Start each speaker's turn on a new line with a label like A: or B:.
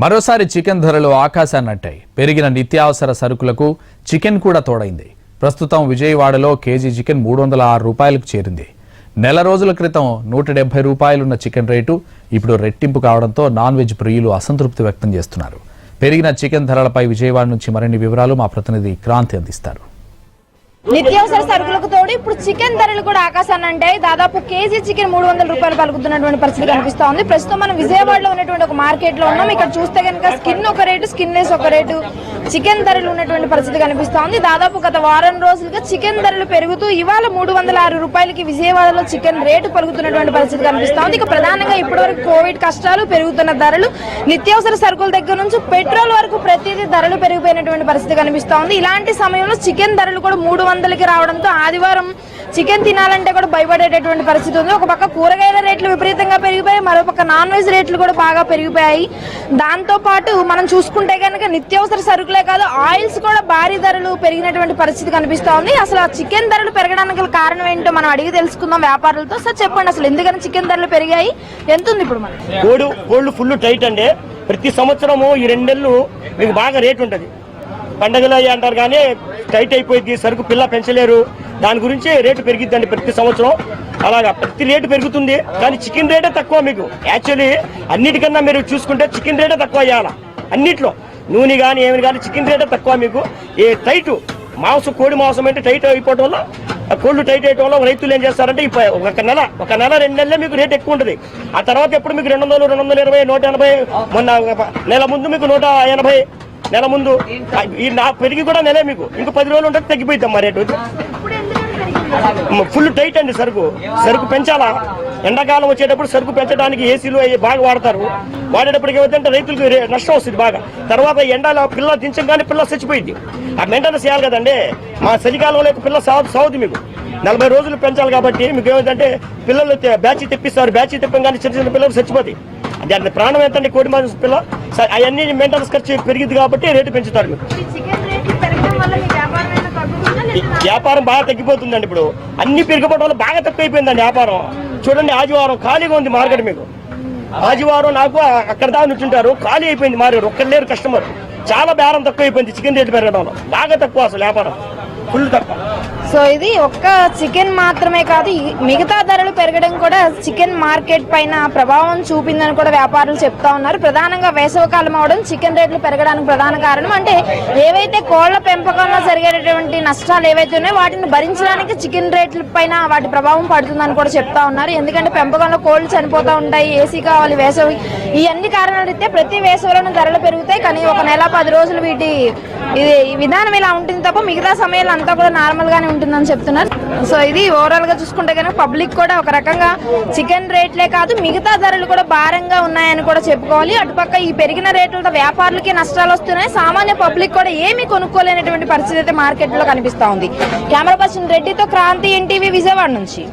A: మరోసారి చికెన్ ధరలు ఆకాశాన్నంటాయి. పెరిగిన నిత్యావసర సరుకులకు చికెన్ కూడా తోడైంది. ప్రస్తుతం విజయవాడలో కేజీ చికెన్ 306 రూపాయలకు చేరింది. నెల రోజుల క్రితం 170 రూపాయలున్న చికెన్ రేటు ఇప్పుడు రెట్టింపు కావడంతో నాన్ వెజ్ ప్రియులు అసంతృప్తి వ్యక్తం చేస్తున్నారు. పెరిగిన చికెన్ ధరలపై విజయవాడ నుంచి మరిన్ని వివరాలు మా ప్రతినిధి క్రాంతి అందిస్తారు.
B: నిత్యావసర సరుకులకు తోడు ఇప్పుడు చికెన్ ధరలు కూడా ఆకాశాన్ని అంటే దాదాపు కేజీ చికెన్ 300 రూపాయలు పలుకుతున్నటువంటి పరిస్థితి కనిపిస్తా ఉంది. ప్రస్తుతం మనం విజయవాడలో ఉన్నటువంటి ఒక మార్కెట్ లో ఉన్నాం. ఇక్కడ చూస్తే కనుక స్కిన్ ఒక రేటు, స్కిన్ లెస్ ఒక రేటు చికెన్ ధరలు ఉన్నటువంటి పరిస్థితి కనిపిస్తా ఉంది. దాదాపు గత వారం రోజులుగా చికెన్ ధరలు పెరుగుతూ ఇవాళ 306 రూపాయలకి విజయవాడలో చికెన్ రేటు పలుకుతున్నటువంటి పరిస్థితి కనిపిస్తా ఉంది. ఇక ప్రధానంగా ఇప్పటివరకు కోవిడ్ కష్టాలు, పెరుగుతున్న ధరలు, నిత్యావసర సరుకుల దగ్గర నుంచి పెట్రోల్ వరకు ప్రతిదీ ధరలు పెరిగిపోయినటువంటి పరిస్థితి కనిపిస్తా ఉంది. ఇలాంటి సమయంలో చికెన్ ధరలు కూడా 300కి రావడంతో ఆదివారం చికెన్ తినాలంటే కూడా భయపడేటటువంటి పరిస్థితి ఉంది. ఒక పక్క కూరగాయల రేట్లు విపరీతంగా పెరిగిపోయాయి, మరోపక్క నాన్ వెజ్ రేట్లు కూడా బాగా పెరిగిపోయాయి. దాంతో పాటు మనం చూసుకుంటే కనుక నిత్యావసర సరుకులే కాదు, ఆయిల్స్ కూడా భారీ ధరలు పెరిగినటువంటి పరిస్థితి కనిపిస్తా ఉంది. అసలు ఆ చికెన్ ధరలు పెరగడానికి కారణం ఏంటో మనం అడిగి తెలుసుకుందాం వ్యాపారులతో. సార్ చెప్పండి, అసలు ఎందుకని చికెన్ ధరలు పెరిగాయి, ఎంత ఉంది ఇప్పుడు? మన
C: కోళ్ళు ఫుల్ టైట్ అండి. ప్రతి సంవత్సరము ఈ 2 నెలలు మీకు బాగా రేట్ ఉంటుంది. పండగలు అయ్యి అంటారు కానీ టైట్ అయిపోయింది, సరుకు పిల్ల పెంచలేరు, దాని గురించి రేటు పెరిగిద్దండి ప్రతి సంవత్సరం. అలాగా ప్రతి రేటు పెరుగుతుంది, కానీ చికెన్ రేటే తక్కువ. మీకు యాక్చువల్లీ అన్నిటికన్నా మీరు చూసుకుంటే చికెన్ రేటే తక్కువ అయ్యాల. అన్నిట్లో నూనె కానీ ఏమి కానీ చికెన్ రేటే తక్కువ. మీకు ఏ టైటు మాంసం, కోడి మాంసం అంటే టైట్ అయిపోవడం వల్ల, కోళ్ళు టైట్ అయిపోవడం వల్ల రైతులు ఏం చేస్తారంటే ఒక నెల 2 నెలలే మీకు రేట్ ఎక్కువ ఉంటుంది. ఆ తర్వాత ఎప్పుడు మీకు 200, 220, 180, మొన్న నెల ముందు మీకు 180, నెల ముందు పెరిగి కూడా నెలే మీకు ఇంకో 10 రోజులు ఉంటే తగ్గిపోయిద్దాం రేటు. ఫుల్ టైట్ అండి. సరుకు పెంచాలా. ఎండాకాలం వచ్చేటప్పుడు సరుకు పెంచడానికి ఏసీలు బాగా వాడతారు. వాడేటప్పటికి ఏమైందంటే రైతులకు నష్టం వస్తుంది బాగా. తర్వాత ఎండాల పిల్ల దించగానే పిల్ల చచ్చిపోయింది. ఆ మెయింటెనెన్స్ చేయాలి కదండి. మా చలికాలంలో పిల్ల సాగుతుంది. మీకు 40 రోజులు పెంచాలి కాబట్టి మీకు ఏమైందంటే పిల్లలు బ్యాచ్ తెప్పిస్తారు. బ్యాచ్ తెప్పగానే చిన్న చిన్న పిల్లలు చచ్చిపోతాయి. దాని ప్రాణం ఎంతండి కోడి మాంసం పిల్ల. అవన్నీ మెయింటెనెన్స్ ఖర్చు పెరిగింది కాబట్టి రేటు పెంచుతారు. మీకు వ్యాపారం బాగా తగ్గిపోతుందండి. ఇప్పుడు అన్ని పెరిగిపోవడం వల్ల బాగా తక్కువ అయిపోయిందండి వ్యాపారం. చూడండి, ఆదివారం ఖాళీగా ఉంది మార్కెట్. మీకు ఆదివారం నాకు అక్కడ దాకా నుంచుంటారు, ఖాళీ అయిపోయింది మార్కెట్. ఒక్కరు లేరు కస్టమర్. చాలా బేరం తక్కువ అయిపోయింది చికెన్ రేటు పెరగడంలో. బాగా తక్కువ అసలు వ్యాపారం, ఫుల్ తక్కువ.
B: సో ఇది ఒక్క చికెన్ మాత్రమే కాదు, మిగతా ధరలు పెరగడం కూడా చికెన్ మార్కెట్ పైన ప్రభావం చూపిందని కూడా వ్యాపారులు చెప్తా ఉన్నారు. ప్రధానంగా వేసవికాలం అవడం చికెన్ రేట్లు పెరగడానికి ప్రధాన కారణం. అంటే ఏవైతే కోళ్ల పెంపకంలో జరిగేటటువంటి నష్టాలు ఏవైతే ఉన్నాయో వాటిని భరించడానికి చికెన్ రేట్ల పైన వాటి ప్రభావం పడుతుందని కూడా చెప్తా ఉన్నారు. ఎందుకంటే పెంపకంలో కోళ్లు చనిపోతూ ఉంటాయి, ఏసీ కావాలి, వేసవి, ఈ అన్ని కారణాలు అయితే ప్రతి వేసవిలోనూ ధరలు పెరుగుతాయి. కానీ ఒక నెల 10 రోజులు వీటి విధానం ఇలా ఉంటుంది తప్ప మిగతా సమయాలు అంతా కూడా నార్మల్ గానే ఉంటుందని చెప్తున్నారు. సో ఇది ఓవరాల్ గా చూసుకుంటే కనుక పబ్లిక్ కూడా ఒక రకంగా చికెన్ రేట్లే కాదు మిగతా ధరలు కూడా భారంగా ఉన్నాయని కూడా చెప్పుకోవాలి. అటుపక్క ఈ పెరిగిన రేట్లతో వ్యాపారులకి నష్టాలు వస్తున్నాయి, సామాన్య పబ్లిక్ కూడా ఏమీ కొనుక్కోలేనటువంటి పరిస్థితి అయితే మార్కెట్ లో కనిపిస్తా ఉంది. కెమెరా పర్సన్ రెడ్డితో క్రాంతి, ఎన్టీవీ, విజయవాడ నుంచి.